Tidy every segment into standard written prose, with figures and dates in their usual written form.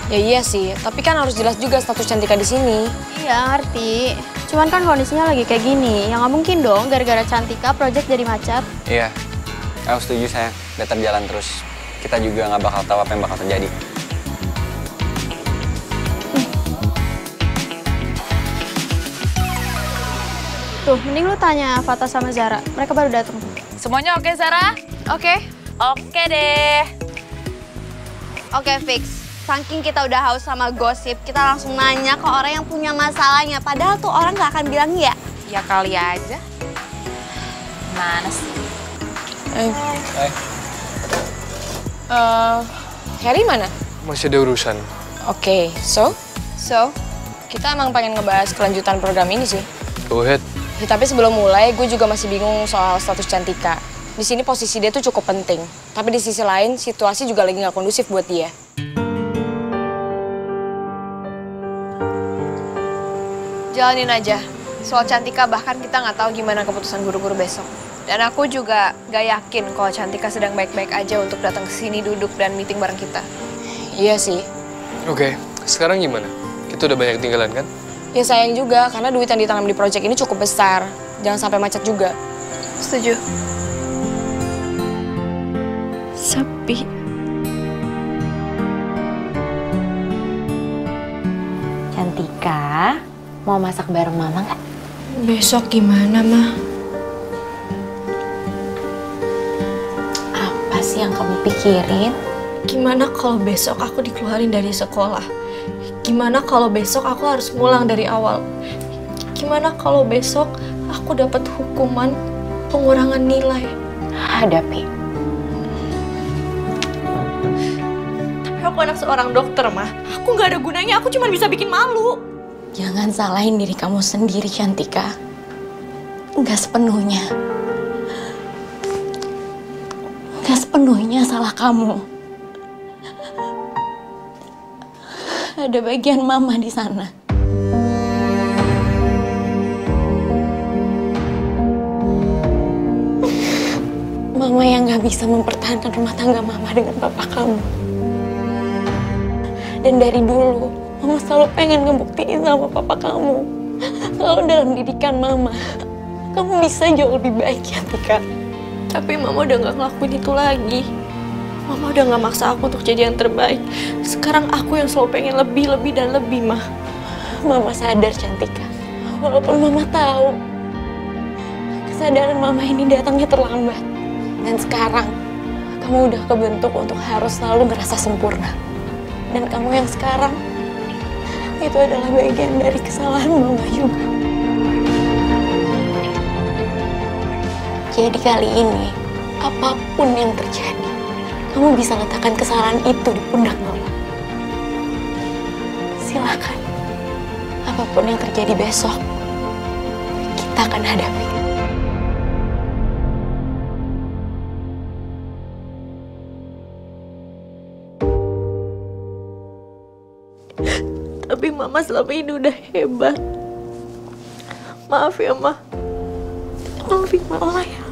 Ya iya sih, tapi kan harus jelas juga status Cantika di sini. Iya, ngerti. Cuman kan kondisinya lagi kayak gini. Ya nggak mungkin dong gara-gara Cantika project jadi macet. Iya, aku setuju sayang. Biar jalan terus. Kita juga nggak bakal tahu apa yang bakal terjadi. Tuh, mending lu tanya Fata sama Zara. Mereka baru datang. Semuanya oke, Zara? Oke. Oke deh. Oke, fix. Saking kita udah haus sama gosip, kita langsung nanya ke orang yang punya masalahnya. Padahal tuh orang gak akan bilang ya. Ya kali aja. Mana sih? Hai. Harry mana? Masih ada urusan. Oke, so? So? Kita emang pengen ngebahas kelanjutan program ini sih. Go ahead. Ya, tapi sebelum mulai, gue juga masih bingung soal status Cantika. Di sini posisi dia tuh cukup penting. Tapi di sisi lain, situasi juga lagi nggak kondusif buat dia. Jalanin aja. Soal Cantika bahkan kita nggak tahu gimana keputusan guru-guru besok. Dan aku juga nggak yakin kalau Cantika sedang baik-baik aja untuk datang ke sini duduk dan meeting bareng kita. Iya sih. Oke, sekarang gimana? Kita udah banyak tinggalan kan? Ya sayang juga, karena duit yang ditanam di proyek ini cukup besar. Jangan sampai macet juga. Setuju. Sepi. Cantika, mau masak bareng Mama nggak? Besok gimana, Ma? Apa sih yang kamu pikirin? Gimana kalau besok aku dikeluarin dari sekolah? Gimana kalau besok aku harus ngulang dari awal? Gimana kalau besok aku dapat hukuman pengurangan nilai? Hadapi. Tapi aku anak seorang dokter, mah. Aku nggak ada gunanya, aku cuma bisa bikin malu. Jangan salahin diri kamu sendiri, Cantika. Nggak sepenuhnya. Nggak sepenuhnya salah kamu. Ada bagian Mama di sana. Mama yang nggak bisa mempertahankan rumah tangga Mama dengan papa kamu. Dan dari dulu, Mama selalu pengen ngebuktiin sama papa kamu kalau dalam didikan Mama, kamu bisa jauh lebih baik, Cantika. Tapi Mama udah nggak ngelakuin itu lagi. Mama udah nggak maksa aku untuk jadi yang terbaik. Sekarang aku yang selalu pengen lebih dan lebih, Mah. Mama sadar, Cantika. Walaupun Mama tahu kesadaran Mama ini datangnya terlambat. Dan sekarang kamu udah kebentuk untuk harus selalu ngerasa sempurna. Dan kamu yang sekarang itu adalah bagian dari kesalahan Mama juga. Jadi kali ini, apapun yang terjadi, kamu bisa letakkan kesalahan itu di pundak Mama. Silakan. Apapun yang terjadi besok, kita akan hadapi. Tapi Mama selama ini udah hebat. Maaf ya, Ma. Maafin Mama ya.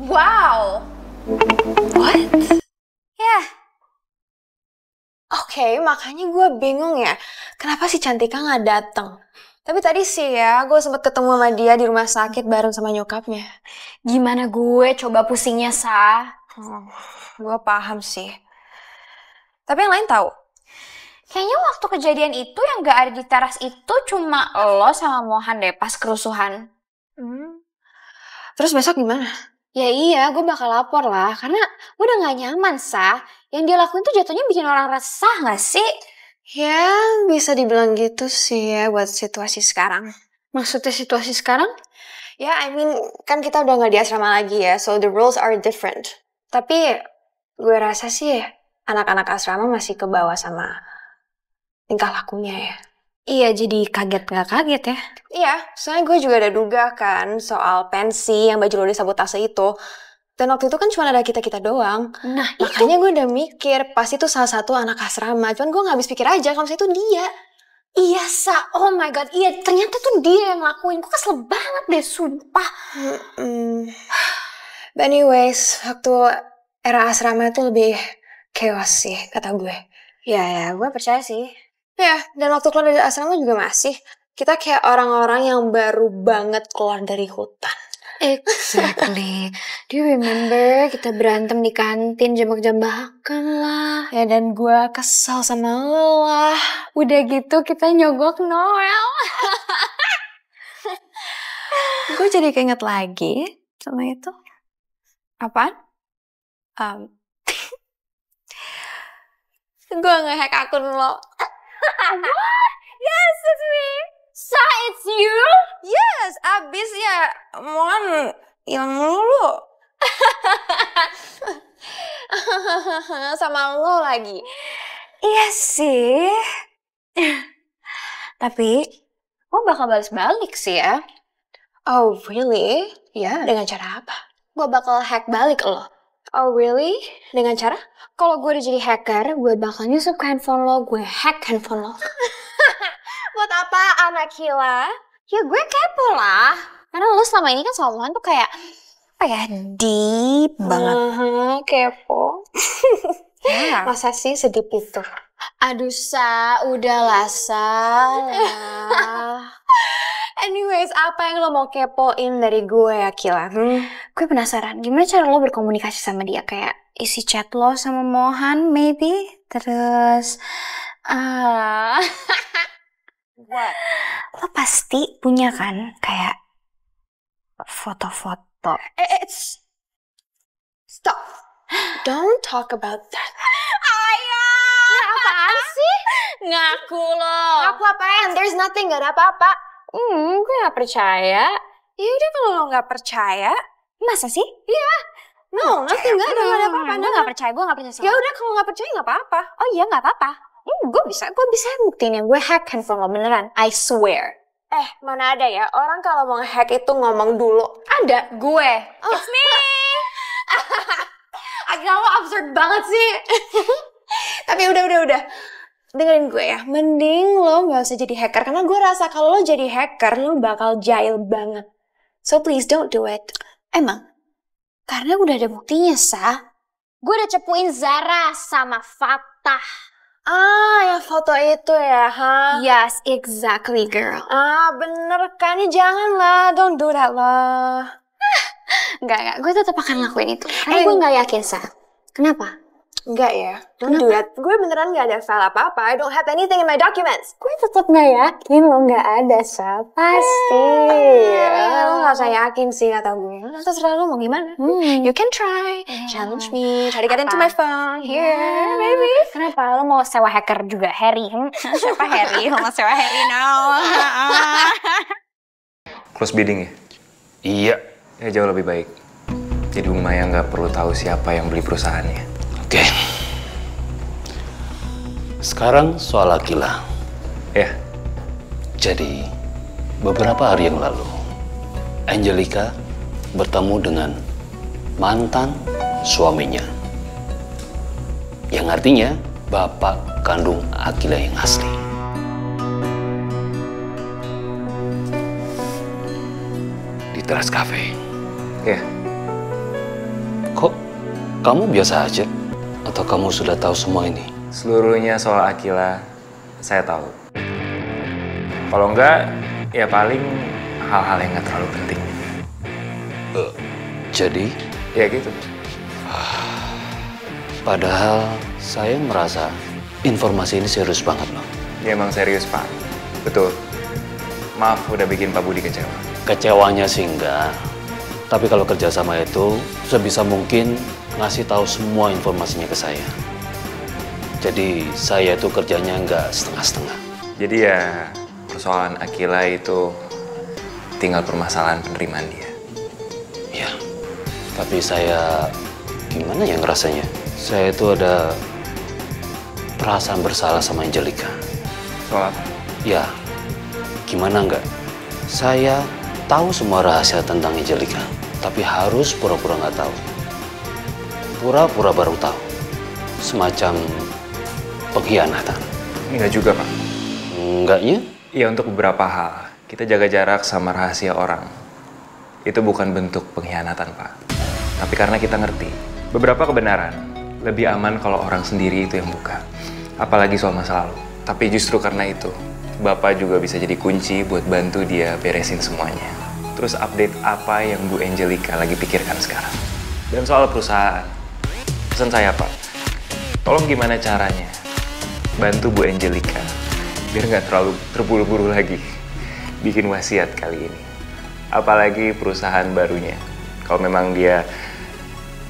Wow. What? Ya. Oke, makanya gue bingung ya. Kenapa si Cantika nggak datang? Tapi tadi sih ya, gue sempat ketemu sama dia di rumah sakit bareng sama nyokapnya. Gimana gue coba pusingnya, Sa? Gue paham sih. Tapi yang lain tahu? Kayaknya waktu kejadian itu yang gak ada di teras itu cuma lo sama Mohan deh pas kerusuhan. Terus besok gimana? Ya iya, gue bakal lapor lah. Karena gue udah gak nyaman, Sa. Yang dia lakuin tuh jatuhnya bikin orang resah gak sih? Ya, bisa dibilang gitu sih ya buat situasi sekarang. Maksudnya situasi sekarang? Ya, I mean, kan kita udah gak di asrama lagi ya, so the rules are different. Tapi gue rasa sih anak-anak asrama masih kebawa sama tingkah lakunya ya. Iya, jadi kaget gak kaget ya? Iya, soalnya gue juga ada duga kan soal pensi yang baju lo disabotase itu. Dan waktu itu kan cuma ada kita-kita doang. Nah, makanya gue udah mikir, pasti itu salah satu anak asrama. Cuman gue gak habis pikir aja kalau misalnya itu dia. Iya, Sa. Oh my God. Iya, ternyata tuh dia yang ngelakuin. Gue kesel banget deh, sumpah. But anyways, waktu era asrama itu lebih chaos sih kata gue. Ya, gue percaya sih. Ya, dan waktu keluar dari asrama juga masih. Kita kayak orang-orang yang baru banget keluar dari hutan. Exactly. Do you remember kita berantem di kantin jambak-jambakan lah. Ya, dan gue kesel sama lo lah. Udah gitu kita nyogok Noel. Gue jadi keinget lagi sama itu. Apaan? Gue nge-hack akun lo. Yes, it's me. Sa, it's you? Yes, abis ya. Mohon hilang mulu. Sama lo lagi. Iya sih. Tapi, Gue bakal balas balik sih ya. oh really? Ya, Dengan cara apa? gue bakal hack balik lo. Oh really? Dengan cara? Kalau gue udah jadi hacker, gue bakal nyusup ke handphone lo, gue hack handphone lo. Buat apa anak Hila? Ya gue kepo lah. Karena lo selama ini kan selalu tuh kayak, apa ya, deep banget. Kepo. Ya. Masa sih sedip itu? Aduh Sa, udahlah Sa. Anyways, apa yang lo mau kepoin dari gue ya, Kila? Gue penasaran, gimana cara lo berkomunikasi sama dia? Kayak isi chat lo sama Mohan, maybe? Terus, What? lo pasti punya kan kayak foto-foto. Stop. Don't talk about that. Apaan sih? Ngaku lo. Aku apaan? There's nothing, gak ada apa-apa. Gue gak percaya. Ya udah kalau lo gak percaya, Masa sih? no, nothing, gak ada apa-apa. Gue gak percaya, gue gak percaya sama Ya lo. udah kalau gak percaya gak apa-apa. Oh iya, gak apa-apa. Gue bisa buktiin ya. Gue hack handphone lo beneran. I swear. Mana ada ya, orang kalau mau nge-hack itu ngomong dulu. Ada, gue. It's me. Agak lo absurd banget sih. Tapi udah. Dengerin gue ya, mending lo gak usah jadi hacker. Karena gue rasa kalau lo jadi hacker, lo bakal jahil banget. So please don't do it. Emang? Karena udah ada buktinya, Sa. Gue udah cepuin Zara sama Fatah. Yang foto itu ya, ha? Yes, exactly, girl. Bener kan? Ya jangan lah, don't do that lah. Enggak. Gue tetap akan lakuin itu. Karena gue gak yakin, Sa. Kenapa? Enggak ya, don't do that. Gue beneran gak ada file apa-apa. I don't have anything in my documents. Gue tetap gak yakin lo gak ada, Sa. Pasti. Lo gak usah yakin sih kata gue. Terserah lo mau gimana. You can try. Challenge me. Try to get into my phone. Here, baby. Kenapa? Lo mau sewa hacker juga? Harry? Siapa Harry? Lo mau sewa Harry now? Close bidding ya? Iya. Ya jauh lebih baik. Jadi Bung Maya nggak perlu tahu siapa yang beli perusahaannya. Oke. Sekarang soal Akila. Ya, Jadi, beberapa hari yang lalu, Angelica bertemu dengan mantan suaminya. Yang artinya, bapak kandung Akila yang asli. Di teras kafe. ya. Kok kamu biasa aja? Atau kamu sudah tahu semua ini? Seluruhnya soal Akila, saya tahu. Kalau enggak, ya paling hal-hal yang nggak terlalu penting. Jadi, Ya gitu. padahal saya merasa informasi ini serius banget loh. Ya emang serius, Pak. Betul. Maaf udah bikin Pak Budi kecewa. Kecewanya sih enggak. Tapi kalau kerjasama itu sebisa mungkin ngasih tahu semua informasinya ke saya. Jadi saya itu kerjanya enggak setengah-setengah. Jadi ya persoalan Akila itu tinggal permasalahan penerimaan dia. Ya, tapi saya gimana ya ngerasanya? Saya itu ada perasaan bersalah sama Angelica. Soal apa? Ya, gimana enggak? Saya tahu semua rahasia tentang Angelica, tapi harus pura-pura nggak tahu. Pura-pura baru tahu. Semacam pengkhianatan. Enggak juga, Pak. Enggaknya? Ya untuk beberapa hal, kita jaga jarak sama rahasia orang. Itu bukan bentuk pengkhianatan, Pak. Tapi karena kita ngerti, beberapa kebenaran lebih aman kalau orang sendiri itu yang buka. Apalagi soal masa lalu. Tapi justru karena itu, Bapak juga bisa jadi kunci buat bantu dia beresin semuanya. Terus update apa yang Bu Angelica lagi pikirkan sekarang. Dan soal perusahaan, pesan saya Pak, tolong gimana caranya bantu Bu Angelica biar nggak terlalu terburu-buru lagi bikin wasiat kali ini. Apalagi perusahaan barunya, kalau memang dia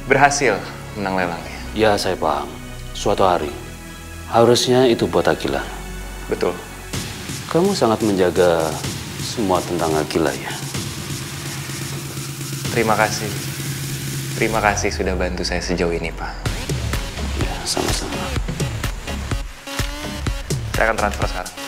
berhasil menang lelangnya. Ya, saya paham. Suatu hari, harusnya itu buat Akila. Betul. Kamu sangat menjaga semua tentang Akila ya? Terima kasih. Terima kasih sudah bantu saya sejauh ini, Pak. Ya, sama-sama. Saya akan transfer sekarang.